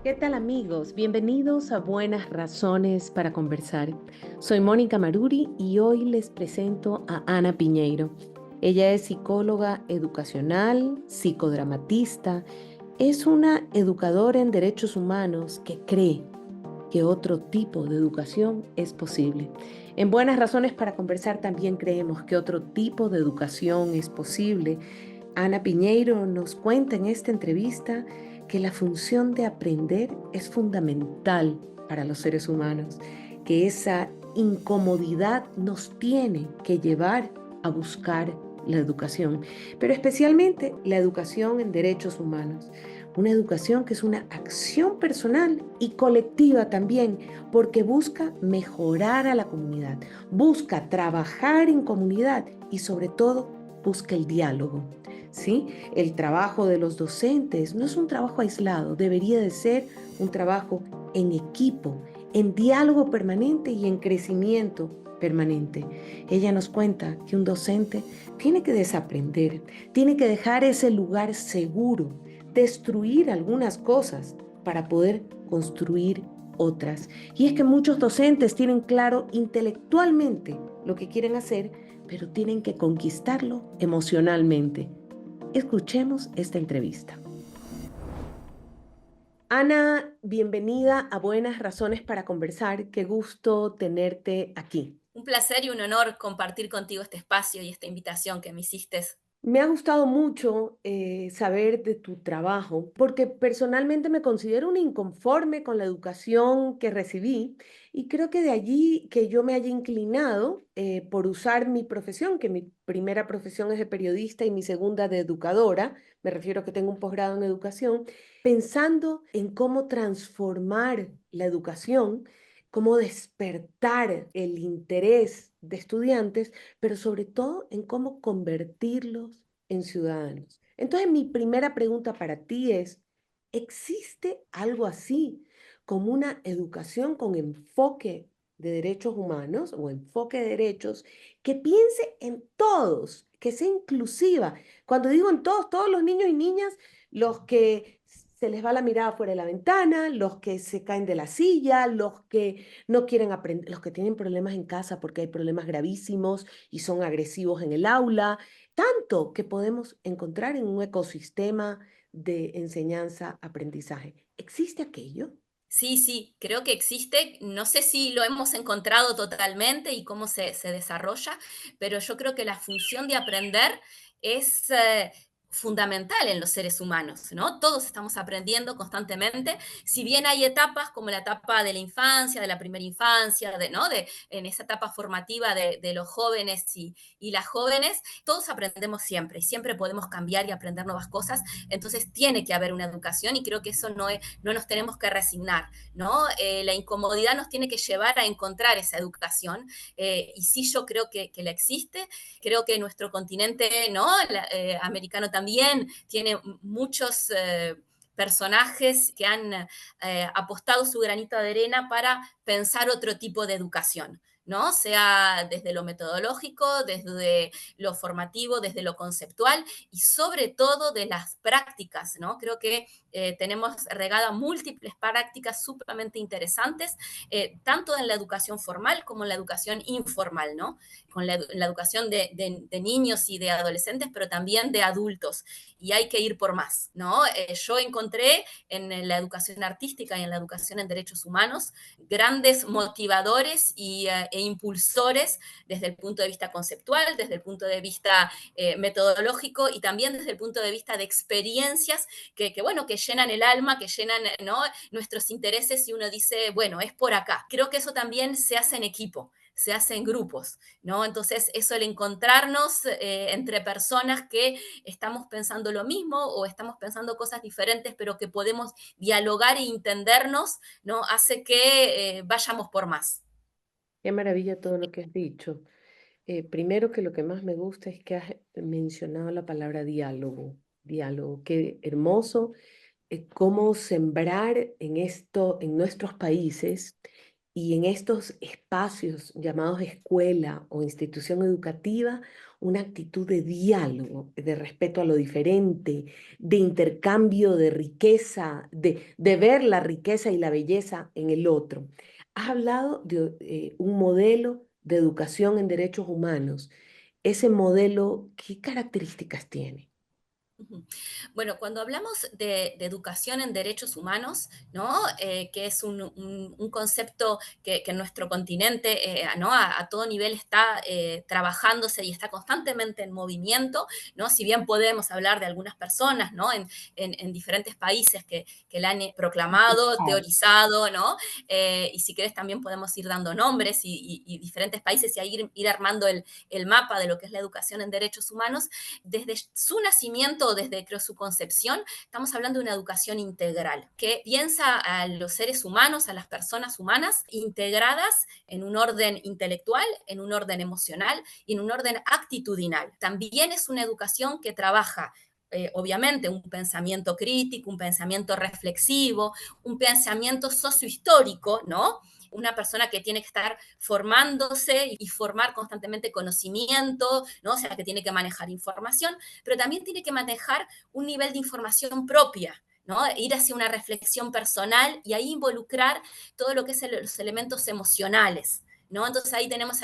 ¿Qué tal amigos? Bienvenidos a Buenas Razones para Conversar. Soy Mónica Maruri y hoy les presento a Ana Piñeiro. Ella es psicóloga educacional, psicodramatista, es una educadora en derechos humanos que cree que otro tipo de educación es posible. En Buenas Razones para Conversar también creemos que otro tipo de educación es posible. Ana Piñeiro nos cuenta en esta entrevista que la función de aprender es fundamental para los seres humanos, que esa incomodidad nos tiene que llevar a buscar la educación, pero especialmente la educación en derechos humanos. Una educación que es una acción personal y colectiva también, porque busca mejorar a la comunidad, busca trabajar en comunidad y sobre todo busca el diálogo. ¿Sí? El trabajo de los docentes no es un trabajo aislado, debería de ser un trabajo en equipo, en diálogo permanente y en crecimiento permanente. Ella nos cuenta que un docente tiene que desaprender, tiene que dejar ese lugar seguro, destruir algunas cosas para poder construir otras. Y es que muchos docentes tienen claro intelectualmente lo que quieren hacer, pero tienen que conquistarlo emocionalmente. Escuchemos esta entrevista. Ana, bienvenida a Buenas Razones para Conversar. Qué gusto tenerte aquí. Un placer y un honor compartir contigo este espacio y esta invitación que me hiciste. Me ha gustado mucho saber de tu trabajo porque personalmente me considero una inconforme con la educación que recibí y creo que de allí que yo me haya inclinado por usar mi profesión, que mi primera profesión es de periodista y mi segunda de educadora, me refiero a que tengo un posgrado en educación, pensando en cómo transformar la educación, cómo despertar el interés de estudiantes, pero sobre todo en cómo convertirlos en ciudadanos. Entonces, mi primera pregunta para ti es, ¿existe algo así como una educación con enfoque de derechos humanos o enfoque de derechos que piense en todos, que sea inclusiva? Cuando digo en todos, todos los niños y niñas, los que se les va la mirada fuera de la ventana, los que se caen de la silla, los que no quieren aprender, los que tienen problemas en casa porque hay problemas gravísimos y son agresivos en el aula, tanto que podemos encontrar en un ecosistema de enseñanza-aprendizaje. ¿Existe aquello? Sí, sí, creo que existe. No sé si lo hemos encontrado totalmente y cómo se desarrolla, pero yo creo que la función de aprender es fundamental en los seres humanos, ¿no? Todos estamos aprendiendo constantemente, si bien hay etapas como la etapa de la infancia, de la primera infancia, ¿no? En esa etapa formativa de los jóvenes y las jóvenes, todos aprendemos siempre y siempre podemos cambiar y aprender nuevas cosas, entonces tiene que haber una educación y creo que eso no nos tenemos que resignar, ¿no? La incomodidad nos tiene que llevar a encontrar esa educación y sí yo creo que la existe, creo que nuestro continente, ¿no? Americano también tiene muchos personajes que han apostado su granito de arena para pensar otro tipo de educación, ¿no? Sea desde lo metodológico, desde lo formativo, desde lo conceptual y sobre todo de las prácticas, ¿no? Creo que tenemos regada múltiples prácticas sumamente interesantes, tanto en la educación formal como en la educación informal, ¿no? Con la educación de niños y de adolescentes, pero también de adultos. Y hay que ir por más, ¿no? Yo encontré en la educación artística y en la educación en derechos humanos grandes motivadores e impulsores desde el punto de vista conceptual, desde el punto de vista metodológico y también desde el punto de vista de experiencias bueno, que llenan el alma, que llenan, ¿no? Nuestros intereses y uno dice, bueno, es por acá. Creo que eso también se hace en equipo, se hace en grupos, ¿no? Entonces, eso el encontrarnos entre personas que estamos pensando lo mismo o estamos pensando cosas diferentes, pero que podemos dialogar e entendernos, ¿no? Hace que vayamos por más. Qué maravilla todo lo que has dicho. Primero que lo que más me gusta es que has mencionado la palabra diálogo. Diálogo, qué hermoso cómo sembrar en esto, en nuestros países y en estos espacios llamados escuela o institución educativa, una actitud de diálogo, de respeto a lo diferente, de intercambio de riqueza, de ver la riqueza y la belleza en el otro. Has hablado de un modelo de educación en derechos humanos. Ese modelo, ¿qué características tiene? Ujú. Bueno, cuando hablamos de educación en derechos humanos, ¿no? Que es un concepto que en nuestro continente, ¿no? A todo nivel está trabajándose y está constantemente en movimiento, ¿no? Si bien podemos hablar de algunas personas, ¿no? En diferentes países que la han proclamado, teorizado, ¿no? Y si querés también podemos ir dando nombres y diferentes países y ahí ir armando el mapa de lo que es la educación en derechos humanos desde su nacimiento o desde creo, su concepción, estamos hablando de una educación integral, que piensa a los seres humanos, a las personas humanas, integradas en un orden intelectual, en un orden emocional y en un orden actitudinal. También es una educación que trabaja obviamente un pensamiento crítico, un pensamiento reflexivo, un pensamiento sociohistórico, ¿no? Una persona que tiene que estar formándose y formar constantemente conocimiento, ¿no? O sea, que tiene que manejar información, pero también tiene que manejar un nivel de información propia, ¿no? Ir hacia una reflexión personal y ahí involucrar todo lo que es los elementos emocionales. ¿No? Entonces ahí tenemos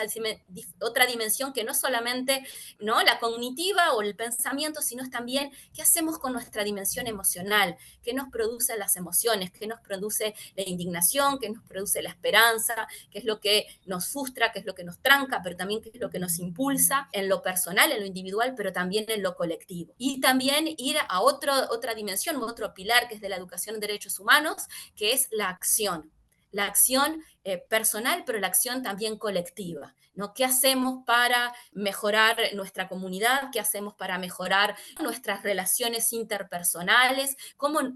otra dimensión que no solamente, ¿no? La cognitiva o el pensamiento, sino es también qué hacemos con nuestra dimensión emocional, qué nos produce las emociones, qué nos produce la indignación, qué nos produce la esperanza, qué es lo que nos frustra, qué es lo que nos tranca, pero también qué es lo que nos impulsa en lo personal, en lo individual, pero también en lo colectivo. Y también ir a otra dimensión, otro pilar que es de la educación en derechos humanos, que es la acción. La acción personal, pero la acción también colectiva, ¿no? ¿Qué hacemos para mejorar nuestra comunidad? ¿Qué hacemos para mejorar nuestras relaciones interpersonales?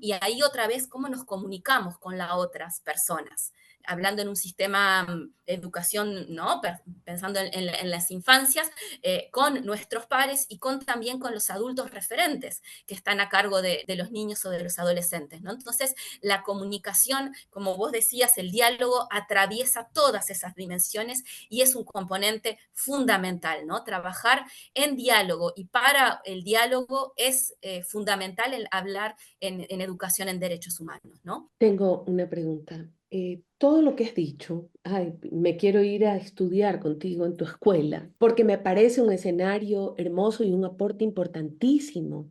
Y ahí otra vez, ¿cómo nos comunicamos con las otras personas? Hablando en un sistema de educación, ¿no? Pensando en las infancias, con nuestros pares y también con los adultos referentes que están a cargo de los niños o de los adolescentes, ¿no? Entonces, la comunicación, como vos decías, el diálogo atraviesa todas esas dimensiones y es un componente fundamental, ¿no? Trabajar en diálogo y para el diálogo es fundamental el hablar en educación en derechos humanos, ¿no? Tengo una pregunta. Todo lo que has dicho, ay, me quiero ir a estudiar contigo en tu escuela, porque me parece un escenario hermoso y un aporte importantísimo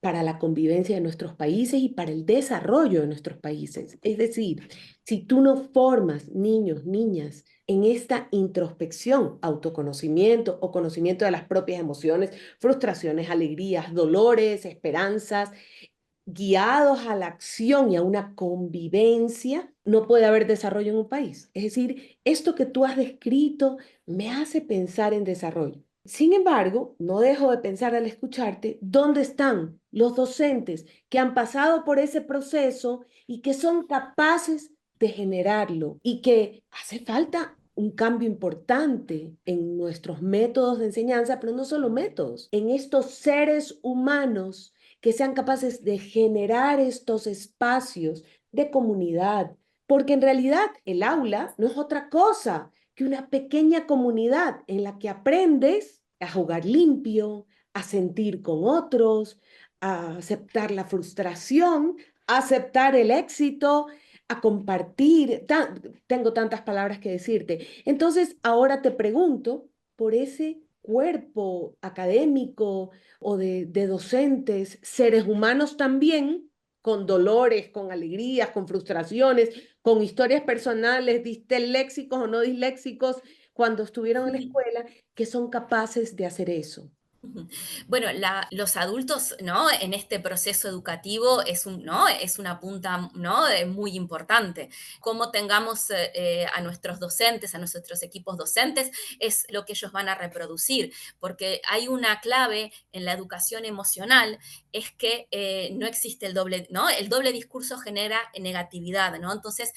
para la convivencia de nuestros países y para el desarrollo de nuestros países. Es decir, si tú no formas niños, niñas en esta introspección, autoconocimiento o conocimiento de las propias emociones, frustraciones, alegrías, dolores, esperanzas, guiados a la acción y a una convivencia, no puede haber desarrollo en un país. Es decir, esto que tú has descrito me hace pensar en desarrollo. Sin embargo, no dejo de pensar al escucharte, ¿dónde están los docentes que han pasado por ese proceso y que son capaces de generarlo? Y que hace falta un cambio importante en nuestros métodos de enseñanza, pero no solo métodos, en estos seres humanos que sean capaces de generar estos espacios de comunidad, porque en realidad el aula no es otra cosa que una pequeña comunidad en la que aprendes a jugar limpio, a sentir con otros, a aceptar la frustración, a aceptar el éxito, a compartir. Tengo tantas palabras que decirte. Entonces, ahora te pregunto por ese cuerpo académico o de docentes, seres humanos también, con dolores, con alegrías, con frustraciones, con historias personales, disléxicos o no disléxicos, cuando estuvieron en la escuela, que son capaces de hacer eso. Bueno, los adultos, ¿no? En este proceso educativo ¿no? Es una punta, ¿no? Muy importante. Cómo tengamos a nuestros docentes, a nuestros equipos docentes, es lo que ellos van a reproducir, porque hay una clave en la educación emocional, es que no existe el doble, ¿no? El doble discurso genera negatividad, ¿no? Entonces,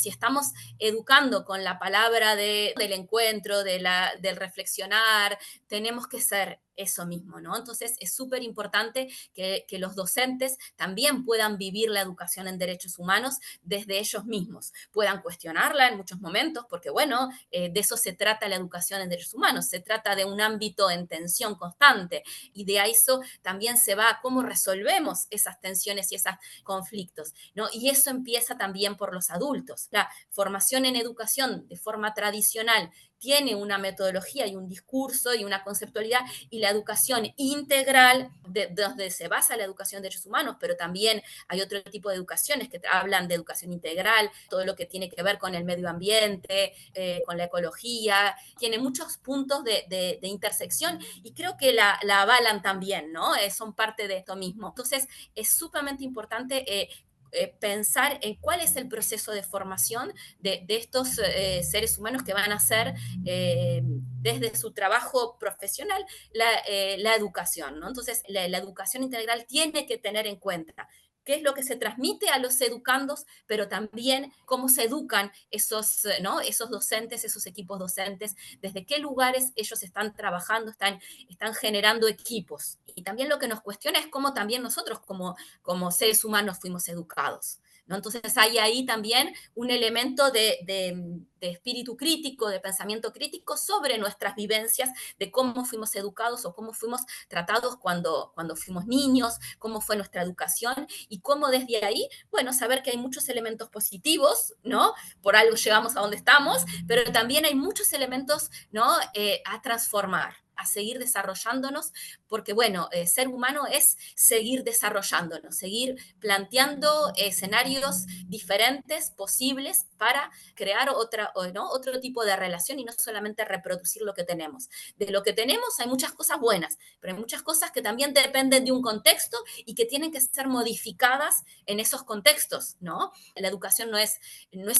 si estamos educando con la palabra del encuentro, del reflexionar, tenemos que ser eso mismo, ¿no? Entonces es súper importante que los docentes también puedan vivir la educación en derechos humanos desde ellos mismos, puedan cuestionarla en muchos momentos, porque bueno, de eso se trata la educación en derechos humanos, se trata de un ámbito en tensión constante y de eso también se va a cómo resolvemos esas tensiones y esos conflictos, ¿no? Y eso empieza también por los adultos. La formación en educación de forma tradicional tiene una metodología y un discurso y una conceptualidad, y la educación integral, donde se basa la educación de derechos humanos, pero también hay otro tipo de educaciones que hablan de educación integral, todo lo que tiene que ver con el medio ambiente, con la ecología, tiene muchos puntos de intersección y creo que la avalan también, ¿no? Son parte de esto mismo. Entonces, es sumamente importante pensar en cuál es el proceso de formación de estos seres humanos que van a hacer desde su trabajo profesional la educación, ¿no? Entonces, la educación integral tiene que tener en cuenta qué es lo que se transmite a los educandos, pero también cómo se educan esos, ¿no? Esos docentes, esos equipos docentes, desde qué lugares ellos están trabajando, están generando equipos. Y también lo que nos cuestiona es cómo también nosotros como seres humanos fuimos educados, ¿no? Entonces hay ahí también un elemento de espíritu crítico, de pensamiento crítico sobre nuestras vivencias, de cómo fuimos educados o cómo fuimos tratados cuando fuimos niños, cómo fue nuestra educación y cómo desde ahí, bueno, saber que hay muchos elementos positivos, ¿no? Por algo llegamos a donde estamos, pero también hay muchos elementos, ¿no? A transformar, a seguir desarrollándonos, porque bueno, ser humano es seguir desarrollándonos, seguir planteando escenarios diferentes, posibles, para crear ¿no? Otro tipo de relación y no solamente reproducir lo que tenemos. De lo que tenemos hay muchas cosas buenas, pero hay muchas cosas que también dependen de un contexto y que tienen que ser modificadas en esos contextos, ¿no? La educación no es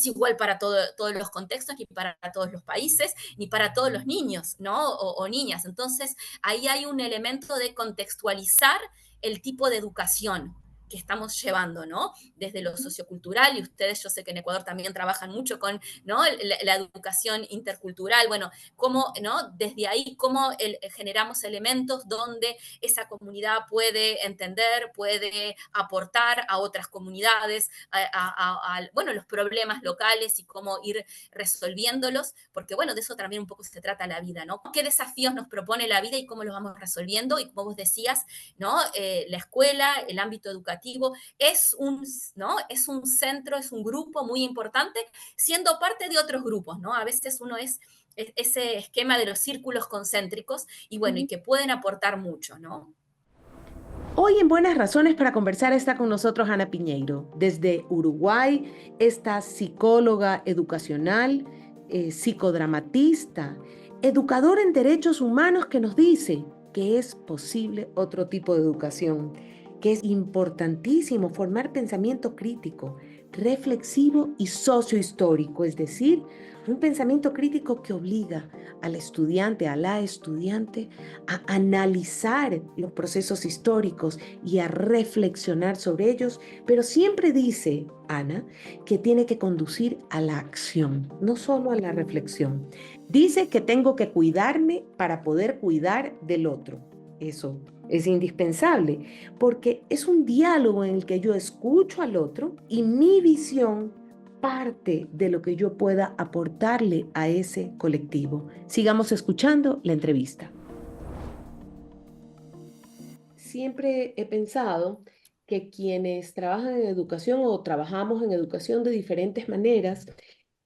igual para todos los contextos, ni para todos los países, ni para todos los niños, ¿no? O niñas. Entonces, ahí hay un elemento de contextualizar el tipo de educación que estamos llevando, ¿no? Desde lo sociocultural, y ustedes, yo sé que en Ecuador también trabajan mucho con, ¿no? La educación intercultural, bueno, cómo, ¿no? Desde ahí, cómo generamos elementos donde esa comunidad puede entender, puede aportar a otras comunidades, bueno, los problemas locales y cómo ir resolviéndolos, porque bueno, de eso también un poco se trata la vida, ¿no? ¿Qué desafíos nos propone la vida y cómo los vamos resolviendo? Y como vos decías, ¿no? La escuela, el ámbito educativo, ¿no? Es un centro, es un grupo muy importante, siendo parte de otros grupos, ¿no? A veces uno es ese esquema de los círculos concéntricos y bueno, y que pueden aportar mucho, ¿no? Hoy en Buenas Razones para Conversar está con nosotros Ana Piñeiro. Desde Uruguay, esta psicóloga educacional, psicodramatista, educadora en derechos humanos que nos dice que es posible otro tipo de educación, que es importantísimo formar pensamiento crítico, reflexivo y sociohistórico, es decir, un pensamiento crítico que obliga al estudiante, a la estudiante, a analizar los procesos históricos y a reflexionar sobre ellos, pero siempre dice Ana que tiene que conducir a la acción, no solo a la reflexión. Dice que tengo que cuidarme para poder cuidar del otro. Eso es indispensable porque es un diálogo en el que yo escucho al otro y mi visión parte de lo que yo pueda aportarle a ese colectivo. Sigamos escuchando la entrevista. Siempre he pensado que quienes trabajan en educación o trabajamos en educación de diferentes maneras,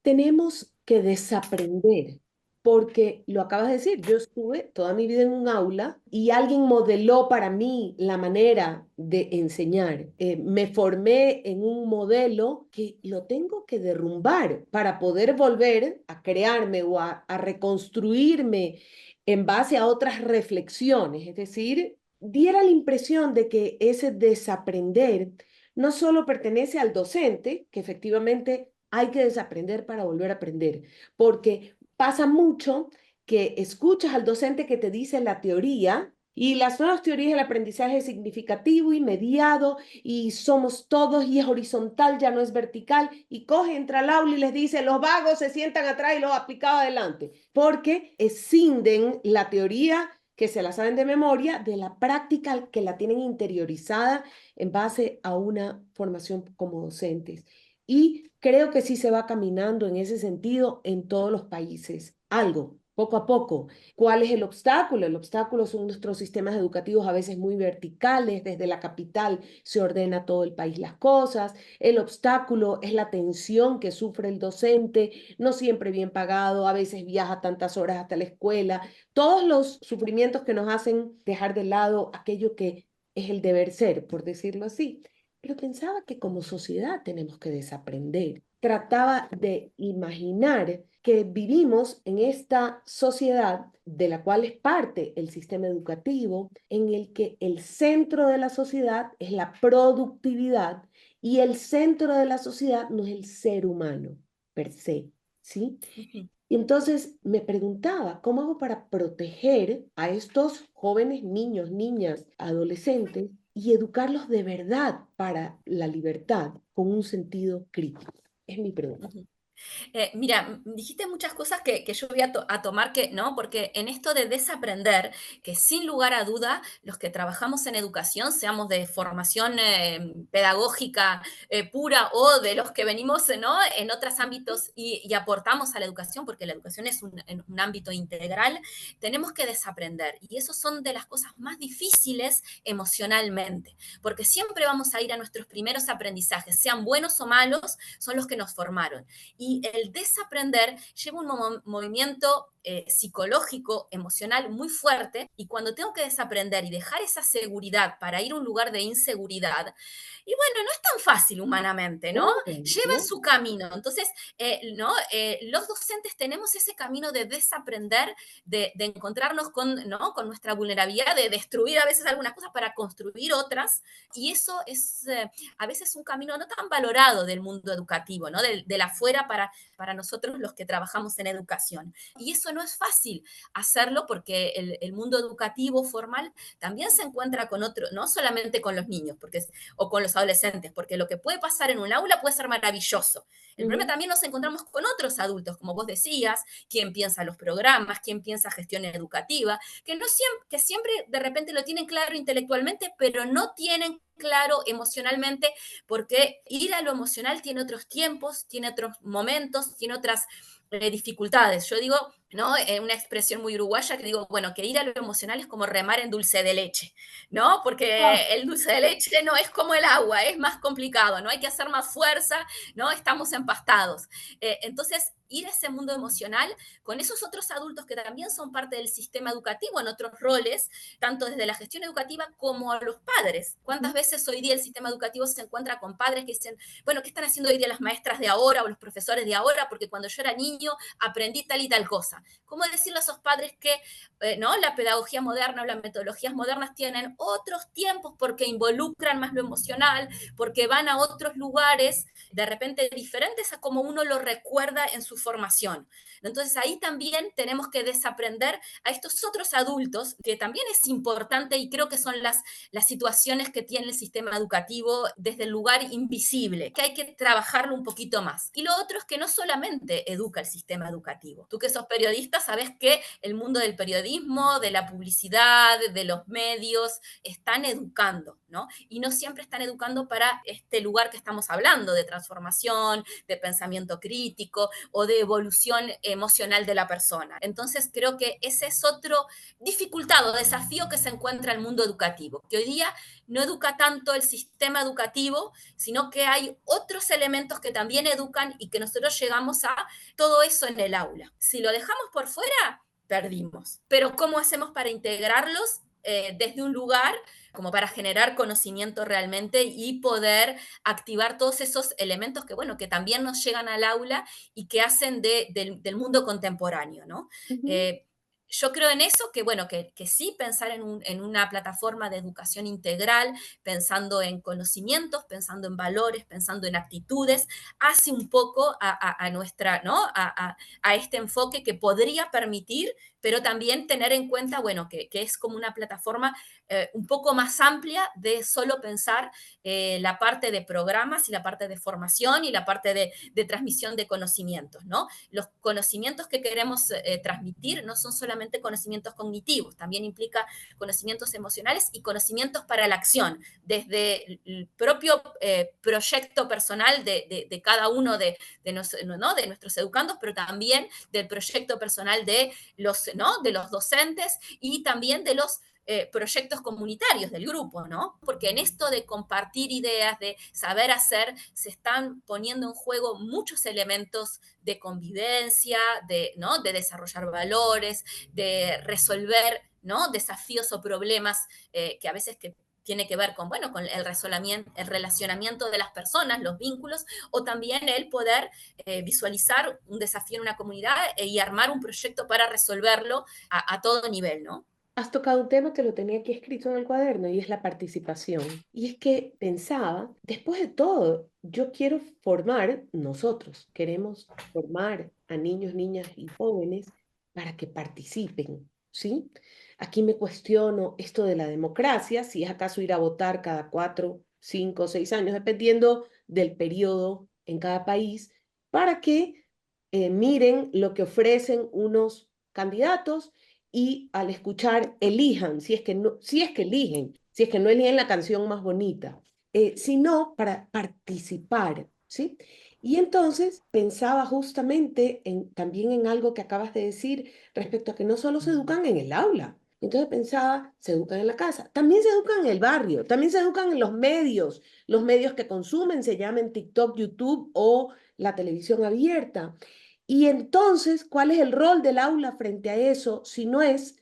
tenemos que desaprender, porque lo acabas de decir, yo estuve toda mi vida en un aula y alguien modeló para mí la manera de enseñar. Me formé en un modelo que lo tengo que derrumbar para poder volver a crearme o a reconstruirme en base a otras reflexiones, es decir, diera la impresión de que ese desaprender no solo pertenece al docente, que efectivamente hay que desaprender para volver a aprender, porque pasa mucho que escuchas al docente que te dice la teoría y las nuevas teorías del aprendizaje es significativo y mediado y somos todos y es horizontal, ya no es vertical y coge, entra al aula y les dice los vagos se sientan atrás y los aplicados adelante, porque escinden la teoría que se la saben de memoria, de la práctica que la tienen interiorizada en base a una formación como docentes. Y creo que sí se va caminando en ese sentido en todos los países. Algo, poco a poco. ¿Cuál es el obstáculo? El obstáculo son nuestros sistemas educativos a veces muy verticales. Desde la capital se ordena a todo el país las cosas. El obstáculo es la tensión que sufre el docente, no siempre bien pagado, a veces viaja tantas horas hasta la escuela. Todos los sufrimientos que nos hacen dejar de lado aquello que es el deber ser, por decirlo así. Pero pensaba que como sociedad tenemos que desaprender. Trataba de imaginar que vivimos en esta sociedad de la cual es parte el sistema educativo, en el que el centro de la sociedad es la productividad y el centro de la sociedad no es el ser humano per se, ¿sí? Ujú. Y entonces me preguntaba, ¿cómo hago para proteger a estos jóvenes niños, niñas, adolescentes y educarlos de verdad para la libertad con un sentido crítico? Es mi pregunta. Ujú. Mira, dijiste muchas cosas que yo voy a tomar que, ¿no? Porque en esto de desaprender, que sin lugar a duda, los que trabajamos en educación, seamos de formación pedagógica pura o de los que venimos, ¿no? En otros ámbitos y aportamos a la educación, porque la educación es un ámbito integral, tenemos que desaprender. Y eso son de las cosas más difíciles emocionalmente, porque siempre vamos a ir a nuestros primeros aprendizajes, sean buenos o malos, son los que nos formaron. Y el desaprender lleva un movimiento psicológico, emocional muy fuerte, y cuando tengo que desaprender y dejar esa seguridad para ir a un lugar de inseguridad, y bueno, no es tan fácil humanamente, ¿no? No, Lleva no. su camino. Entonces, ¿no? Los docentes tenemos ese camino de desaprender, de encontrarnos con, ¿no? Con nuestra vulnerabilidad, de destruir a veces algunas cosas para construir otras, y eso es a veces un camino no tan valorado del mundo educativo, ¿no? Del afuera para nosotros los que trabajamos en educación. Y eso no es fácil hacerlo porque el mundo educativo formal también se encuentra con otros, no solamente con los niños o con los adolescentes, porque lo que puede pasar en un aula puede ser maravilloso. El problema Ujú. también nos encontramos con otros adultos, como vos decías, quién piensa los programas, quién piensa gestión educativa, que siempre de repente lo tienen claro intelectualmente, pero no tienen claro emocionalmente, porque ir a lo emocional tiene otros tiempos, tiene otros momentos, tiene otras dificultades. Yo digo, ¿no? Una expresión muy uruguaya que digo, bueno, que ir a lo emocional es como remar en dulce de leche, ¿no? Ah, Porque el dulce de leche no es como el agua, es más complicado, ¿no? Hay que hacer más fuerza, ¿no? Estamos empastados. Entonces, ir a ese mundo emocional con esos otros adultos que también son parte del sistema educativo en otros roles, tanto desde la gestión educativa como a los padres. ¿Cuántas ujú. veces hoy día el sistema educativo se encuentra con padres que dicen, bueno, ¿qué están haciendo hoy día las maestras de ahora o los profesores de ahora? Porque cuando yo era niño aprendí tal y tal cosa. ¿Cómo decirle a esos padres que ¿no? La pedagogía moderna o las metodologías modernas tienen otros tiempos porque involucran más lo emocional, porque van a otros lugares de repente diferentes a como uno lo recuerda en su formación? Entonces ahí también tenemos que desaprender a estos otros adultos, que también es importante y creo que son las situaciones que tiene el sistema educativo desde el lugar invisible, que hay que trabajarlo un poquito más. Y lo otro es que no solamente educa el sistema educativo. Tú que sos periodista sabes que el mundo del periodismo, de la publicidad, de los medios, están educando, ¿no? Y no siempre están educando para este lugar que estamos hablando, de transformación, de pensamiento crítico o de evolución emocional de la persona. Entonces creo que ese es otro dificultad o desafío que se encuentra el mundo educativo, que hoy día no educa tanto el sistema educativo, sino que hay otros elementos que también educan y que nosotros llegamos a todo eso en el aula. Si lo dejamos por fuera, perdimos. Pero ¿cómo hacemos para integrarlos desde un lugar como para generar conocimiento realmente y poder activar todos esos elementos que, bueno, que también nos llegan al aula y que hacen del mundo contemporáneo, ¿no? Ujú. Eh, yo creo en eso, que bueno, que sí pensar en una plataforma de educación integral, pensando en conocimientos, pensando en valores, pensando en actitudes, hace un poco a nuestra, ¿no? A este enfoque que podría permitir pero también tener en cuenta, bueno, que es como una plataforma un poco más amplia de solo pensar la parte de programas y la parte de formación y la parte de transmisión de conocimientos, ¿no? Los conocimientos que queremos transmitir no son solamente conocimientos cognitivos, también implica conocimientos emocionales y conocimientos para la acción, desde el propio proyecto personal de cada uno ¿no? de nuestros educandos, pero también del proyecto personal ¿no? de los docentes y también de los proyectos comunitarios del grupo, ¿no? Porque en esto de compartir ideas, de saber hacer, se están poniendo en juego muchos elementos de convivencia, ¿no? de desarrollar valores, de resolver, ¿no? desafíos o problemas que a veces tiene que ver con, bueno, con el relacionamiento de las personas, los vínculos, o también el poder visualizar un desafío en una comunidad y armar un proyecto para resolverlo a todo nivel, ¿no? Has tocado un tema que lo tenía aquí escrito en el cuaderno y es la participación. Y es que pensaba, después de todo, yo quiero formar, nosotros queremos formar a niños, niñas y jóvenes para que participen, ¿sí? Aquí me cuestiono esto de la democracia, si es acaso ir a votar cada 4, 5, 6 años, dependiendo del periodo en cada país, para que miren lo que ofrecen unos candidatos y al escuchar elijan, si es que no, si es que eligen, si es que no eligen la canción más bonita, sino para participar, ¿sí? Y entonces pensaba justamente también en algo que acabas de decir respecto a que no solo se educan en el aula. Entonces pensaba, se educan en la casa, también se educan en el barrio, también se educan en los medios que consumen, se llamen TikTok, YouTube o la televisión abierta. Y entonces, ¿cuál es el rol del aula frente a eso si no es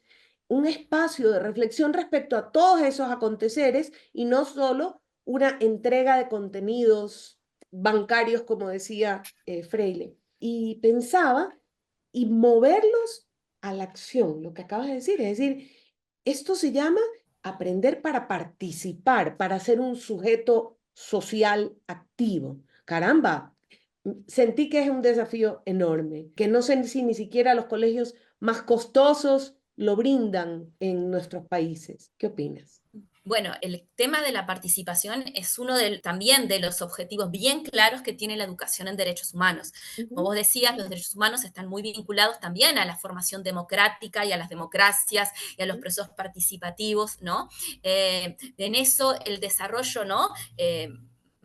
un espacio de reflexión respecto a todos esos aconteceres y no solo una entrega de contenidos bancarios, como decía Freile? Y pensaba, y moverlos a la acción, lo que acabas de decir, es decir, esto se llama aprender para participar, para ser un sujeto social activo. Caramba, sentí que es un desafío enorme, que no sé si ni siquiera los colegios más costosos lo brindan en nuestros países. ¿Qué opinas? Bueno, el tema de la participación es uno también de los objetivos bien claros que tiene la educación en derechos humanos. Como Ujú, vos decías, los derechos humanos están muy vinculados también a la formación democrática y a las democracias y a los procesos participativos, ¿no? En eso el desarrollo, ¿no?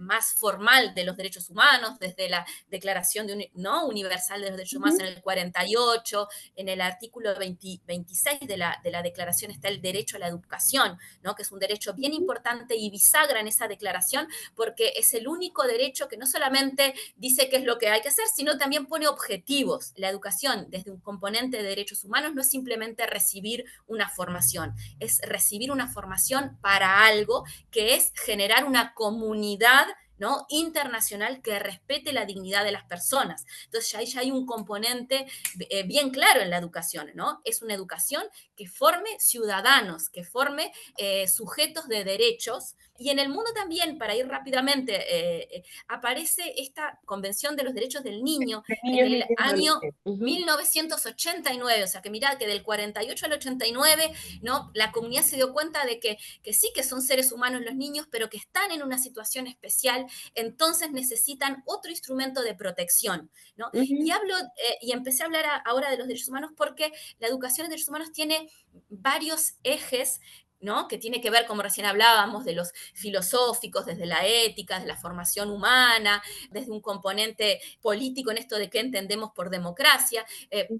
Más formal de los derechos humanos, desde la Declaración ¿no? Universal de los Derechos Humanos en ujú, el 48, en el artículo 26 de la Declaración está el derecho a la educación, ¿no? que es un derecho bien ujú, importante y bisagra en esa declaración, porque es el único derecho que no solamente dice qué es lo que hay que hacer, sino también pone objetivos. La educación, desde un componente de derechos humanos, no es simplemente recibir una formación, es recibir una formación para algo que es generar una comunidad, ¿no? internacional que respete la dignidad de las personas. Entonces ya hay un componente bien claro en la educación, ¿no? Es una educación que forme ciudadanos, que forme sujetos de derechos. Y en el mundo también, para ir rápidamente, aparece esta Convención de los Derechos del Niño de en niños, el niñas y año adolescentes. Ujú, 1989, o sea que mirad que del 48 al 89, ¿no? La comunidad se dio cuenta de que sí que son seres humanos los niños, pero que están en una situación especial, entonces necesitan otro instrumento de protección, ¿no? Y ujú, y empecé a hablar ahora de los derechos humanos porque la educación en derechos humanos tiene varios ejes, ¿no? Que tiene que ver, como recién hablábamos, de los filosóficos, desde la ética, desde la formación humana, desde un componente político en esto de qué entendemos por democracia,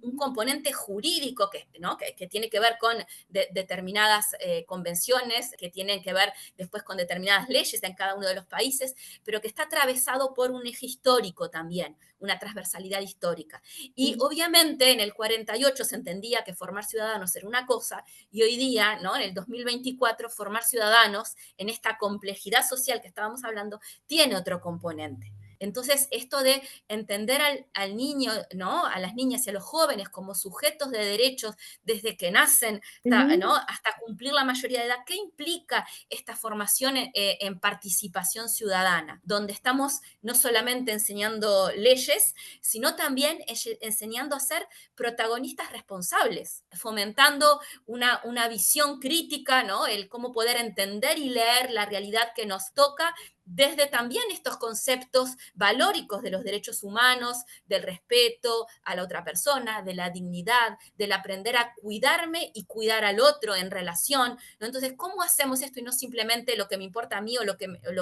un ujú, componente jurídico ¿no? que tiene que ver con determinadas convenciones, que tienen que ver después con determinadas leyes en cada uno de los países, pero que está atravesado por un eje histórico también, una transversalidad histórica. Y ujú. obviamente en el 48 se entendía que formar ciudadanos era una cosa, y hoy día, ¿no? en el 2024, formar ciudadanos en esta complejidad social que estábamos hablando tiene otro componente. Entonces, esto de entender al niño, ¿no? A las niñas y a los jóvenes como sujetos de derechos desde que nacen, ¿no? Ujú, Hasta cumplir la mayoría de edad, ¿qué implica esta formación en participación ciudadana? Donde estamos no solamente enseñando leyes, sino también enseñando a ser protagonistas responsables, fomentando una visión crítica, ¿no? El cómo poder entender y leer la realidad que nos toca desde también estos conceptos valóricos de los derechos humanos, del respeto a la otra persona, de la dignidad, del aprender a cuidarme y cuidar al otro en relación, ¿no? Entonces, ¿cómo hacemos esto y no simplemente lo que me importa a mí o lo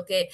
que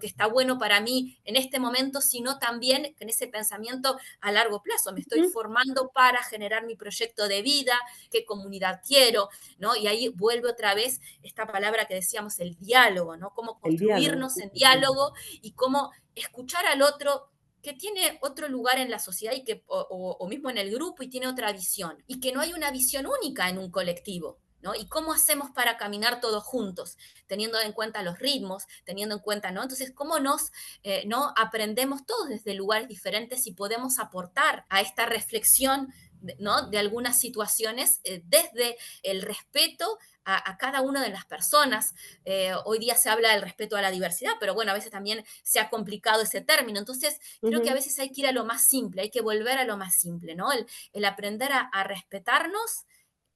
está bueno para mí en este momento, sino también en ese pensamiento a largo plazo? Me estoy ujú. formando para generar mi proyecto de vida, qué comunidad quiero, ¿no? Y ahí vuelve otra vez esta palabra que decíamos, el diálogo, ¿no? Cómo El diálogo. construirnos en diálogo y cómo escuchar al otro que tiene otro lugar en la sociedad y que, o mismo en el grupo y tiene otra visión, y que no hay una visión única en un colectivo. ¿No? Y cómo hacemos para caminar todos juntos, teniendo en cuenta los ritmos, teniendo en cuenta, ¿no? Entonces, cómo ¿no? Aprendemos todos desde lugares diferentes y podemos aportar a esta reflexión, ¿no? De algunas situaciones desde el respeto a cada una de las personas. Hoy día se habla del respeto a la diversidad, pero bueno, a veces también se ha complicado ese término. Entonces, creo que a Ujú, veces hay que ir a lo más simple, hay que volver a lo más simple, ¿no? El aprender a respetarnos,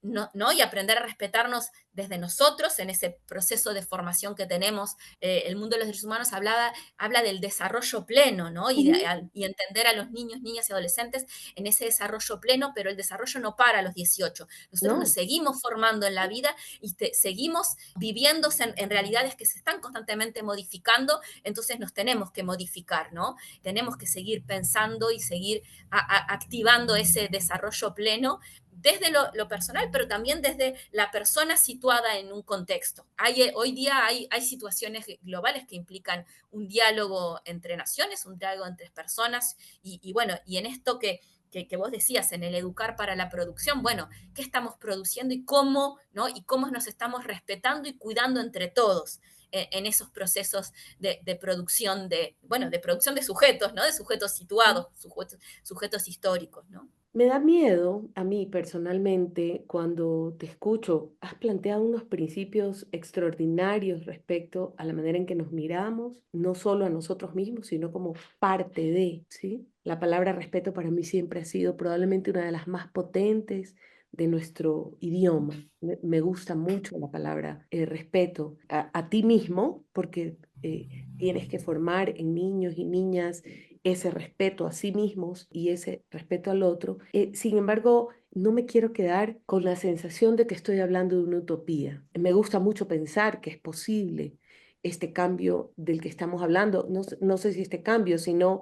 ¿no? ¿no? Y aprender a respetarnos desde nosotros en ese proceso de formación que tenemos. El mundo de los derechos humanos habla del desarrollo pleno, ¿no? ujú. Y entender a los niños, niñas y adolescentes en ese desarrollo pleno, pero el desarrollo no para a los 18. Nosotros nos No, seguimos formando en la vida y seguimos viviéndose en realidades que se están constantemente modificando, entonces nos tenemos que modificar, ¿no? Tenemos que seguir pensando y seguir activando ese desarrollo pleno desde lo personal, pero también desde la persona situada en un contexto. Hoy día hay situaciones globales que implican un diálogo entre naciones, un diálogo entre personas, y bueno, y en esto que vos decías, en el educar para la producción, bueno, ¿qué estamos produciendo y cómo, ¿no? Y cómo nos estamos respetando y cuidando entre todos en esos procesos de producción bueno, de producción de sujetos, ¿no? De sujetos situados, sujetos históricos, ¿no? me da miedo a mí personalmente cuando te escucho. Has planteado unos principios extraordinarios respecto a la manera en que nos miramos, no solo a nosotros mismos, sino como parte de, ¿sí? La palabra respeto para mí siempre ha sido probablemente una de las más potentes de nuestro idioma. Me gusta mucho la palabra respeto a ti mismo, porque tienes que formar en niños y niñas ese respeto a sí mismos y ese respeto al otro. Sin embargo, no me quiero quedar con la sensación de que estoy hablando de una utopía. Me gusta mucho pensar que es posible este cambio del que estamos hablando. No, no sé si este cambio, sino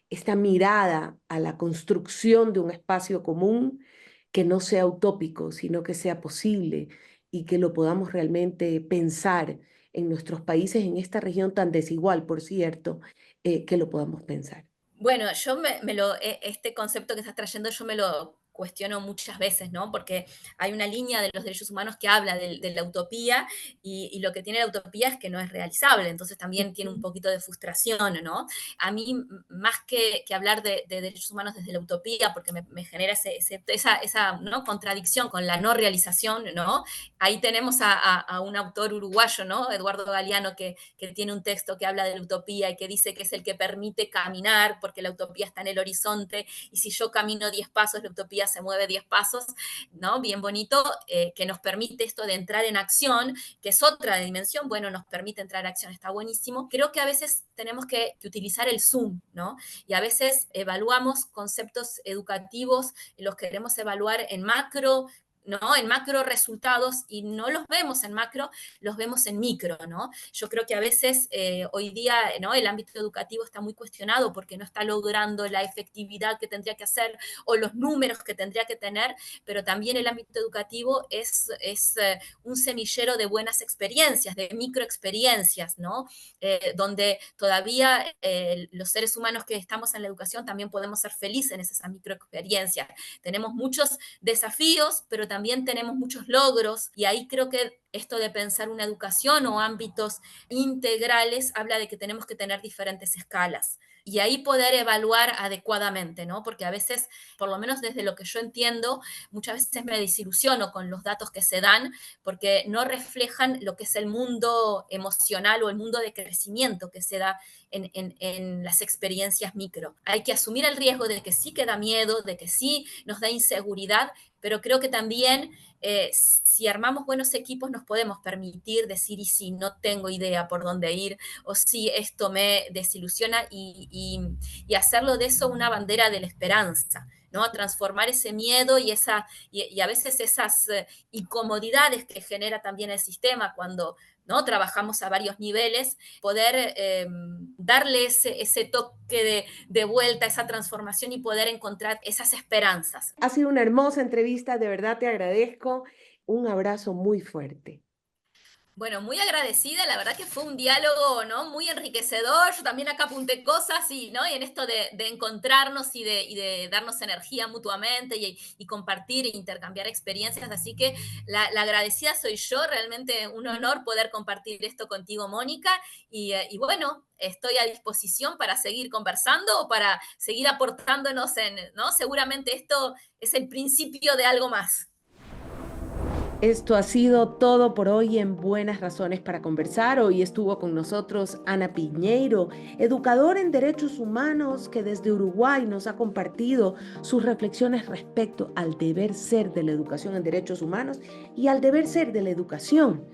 esta mirada a la construcción de un espacio común que no sea utópico, sino que sea posible y que lo podamos realmente pensar en nuestros países, en esta región tan desigual, por cierto, que lo podamos pensar. Bueno, yo este concepto que estás trayendo, yo me lo cuestiono muchas veces, ¿no? Porque hay una línea de los derechos humanos que habla de la utopía y lo que tiene la utopía es que no es realizable, entonces también tiene un Ujú, poquito de frustración, ¿no? A mí, más que hablar de derechos humanos desde la utopía, porque me genera esa ¿no? contradicción con la no realización, ¿no? Ahí tenemos a un autor uruguayo, ¿no? Eduardo Galeano, que tiene un texto que habla de la utopía y que dice que es el que permite caminar, porque la utopía está en el horizonte, y si yo camino 10 pasos, la utopía se mueve 10 pasos, ¿no? Bien bonito, que nos permite esto de entrar en acción, que es otra dimensión, bueno, nos permite entrar en acción, está buenísimo. Creo que a veces tenemos que utilizar el Zoom, ¿no? Y a veces evaluamos conceptos educativos, los queremos evaluar en macro, ¿no? En macro resultados y no los vemos en macro, los vemos en micro, ¿no? Yo creo que a veces hoy día, ¿no? El ámbito educativo está muy cuestionado porque no está logrando la efectividad que tendría que hacer o los números que tendría que tener, pero también el ámbito educativo es un semillero de buenas experiencias, de microexperiencias, ¿no? Donde todavía los seres humanos que estamos en la educación también podemos ser felices en esas microexperiencias. Tenemos muchos desafíos, pero también tenemos muchos logros y ahí creo que esto de pensar una educación o ámbitos integrales habla de que tenemos que tener diferentes escalas y ahí poder evaluar adecuadamente, ¿no? Porque a veces, por lo menos desde lo que yo entiendo, muchas veces me desilusiono con los datos que se dan porque no reflejan lo que es el mundo emocional o el mundo de crecimiento que se da en las experiencias micro. Hay que asumir el riesgo de que sí que da miedo, de que sí nos da inseguridad, pero creo que también si armamos buenos equipos nos podemos permitir decir, y si no tengo idea por dónde ir, o si esto me desilusiona, y hacerlo de eso una bandera de la esperanza, ¿no? Transformar ese miedo y a veces esas incomodidades que genera también el sistema cuando, ¿no?, trabajamos a varios niveles, poder darle ese toque de vuelta, esa transformación y poder encontrar esas esperanzas. Ha sido una hermosa entrevista, de verdad te agradezco. Un abrazo muy fuerte. Bueno, muy agradecida, la verdad que fue un diálogo, ¿no?, muy enriquecedor. Yo también acá apunté cosas y, ¿no?, y en esto de encontrarnos y de darnos energía mutuamente y compartir e intercambiar experiencias. Así que la agradecida soy yo, realmente un honor poder compartir esto contigo, Mónica. Y bueno, estoy a disposición para seguir conversando o para seguir aportándonos ¿no? Seguramente esto es el principio de algo más. Esto ha sido todo por hoy en Buenas Razones para Conversar. Hoy estuvo con nosotros Ana Piñeiro, educadora en derechos humanos que desde Uruguay nos ha compartido sus reflexiones respecto al deber ser de la educación en derechos humanos y al deber ser de la educación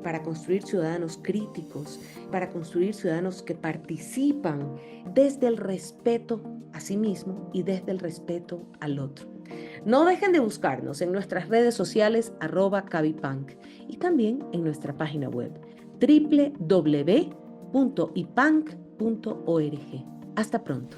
para construir ciudadanos críticos, para construir ciudadanos que participan desde el respeto a sí mismo y desde el respeto al otro. No dejen de buscarnos en nuestras redes sociales @cabipunk y también en nuestra página web www.ipunk.org. Hasta pronto.